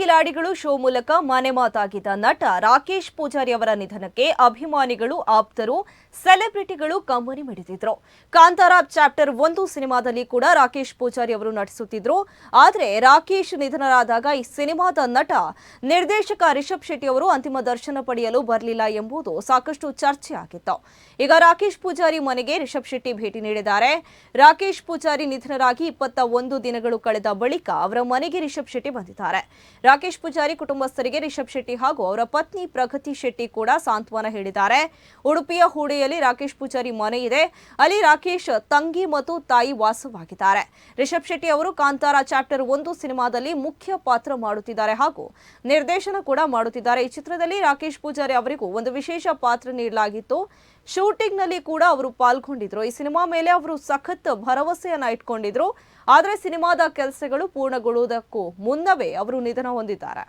ಕಿಲಾಡಿಗಳು show ಮೂಲಕ ಮನೆ ಮಾತಾಗಿದ್ದ ನಟ ರಾಕೇಶ್ ಪೂಜಾರಿ ಅವರ ನಿಧನಕ್ಕೆ ಅಭಿಮಾನಿಗಳು, ಆಪ್ತರು, ಸೆಲೆಬ್ರಿಟಿಗಳು ಕಂಬನಿ ಮಿಡಿದಿದ್ರು. ಕಾಂತಾರ ಚಾಪ್ಟರ್ 1 ಸಿನಿಮಾದಲ್ಲಿ ಕೂಡ ರಾಕೇಶ್ ಪೂಜಾರಿ ಅವರು ನಟಿಸುತ್ತಿದ್ರು. ಆದರೆ ರಾಕೇಶ್ ನಿಧನರಾದಾಗ ಈ ಸಿನಿಮಾದ ನಟ, ನಿರ್ದೇಶಕ ರಿಷಬ್ ಶೆಟ್ಟಿ ಅವರು ಅಂತಿಮ ದರ್ಶನ ಪಡೆಯಲು ಬರಲಿಲ್ಲ ಎಂಬುದು ಸಾಕಷ್ಟು ಚರ್ಚೆ ಆಗಿತ್ತು. ಈಗ ರಾಕೇಶ್ ಪೂಜಾರಿ ಮನೆಗೆ ರಿಷಬ್ ಶೆಟ್ಟಿ ಭೇಟಿ ನೀಡಿದ್ದಾರೆ. ರಾಕೇಶ್ ಪೂಜಾರಿ ನಿಧನರಾಗಿ 21 ದಿನಗಳು ಕಳೆದ ಬಳಿಕ ಅವರ ಮನೆಗೆ ರಿಷಬ್ ಶೆಟ್ಟಿ ಬಂದಿದ್ದಾರೆ. ರಾಕೇಶ್ ಪೂಜಾರಿ ಕುಟುಂಬಸ್ಥರಿಗೆ ರಿಷಬ್ ಶೆಟ್ಟಿ ಹಾಗೂ ಅವರ ಪತ್ನಿ ಪ್ರಗತಿ ಶೆಟ್ಟಿ ಕೂಡ ಸಾಂತ್ವನ ಹೇಳಿದ್ದಾರೆ. ಉಡುಪಿಯ ಹೂಡೆಯಲ್ಲಿ ರಾಕೇಶ್ ಪೂಜಾರಿ ಮನೆ ಇದೆ. ಅಲ್ಲಿ ರಾಕೇಶ್ ತಂಗಿ ಮತ್ತು ತಾಯಿ ವಾಸವಾಗಿದ್ದಾರೆ. ರಿಷಬ್ ಶೆಟ್ಟಿ ಅವರು ಕಾಂತಾರ ಚಾಪ್ಟರ್ 1 ಸಿನಿಮಾದಲ್ಲಿ ಮುಖ್ಯ ಪಾತ್ರ ಮಾಡುತ್ತಿದ್ದಾರೆ ಹಾಗೂ ನಿರ್ದೇಶನ ಕೂಡ ಮಾಡುತ್ತಿದ್ದಾರೆ. ಈ ಚಿತ್ರದಲ್ಲಿ ರಾಕೇಶ್ ಪೂಜಾರಿ ಅವರಿಗೂ ಒಂದು ವಿಶೇಷ ಪಾತ್ರ ನೀಡಲಾಗಿತ್ತು. ಶೂಟಿಂಗ್ ನಲ್ಲಿ ಕೂಡ ಅವರು ಪಾಲ್ಗೊಂಡಿದ್ರು. ಈ ಸಿನಿಮಾ ಮೇಲೆ ಅವರು ಸಖತ್ ಭರವಸೆಯನ್ನ ಇಟ್ಕೊಂಡಿದ್ರು. ಆದರೆ ಸಿನಿಮಾದ ಕೆಲಸಗಳು ಪೂರ್ಣಗೊಳ್ಳುವುದಕ್ಕೂ ಮುನ್ನವೇ ಅವರು ನಿಧನ ಹೊಂದಿದ್ದಾರೆ.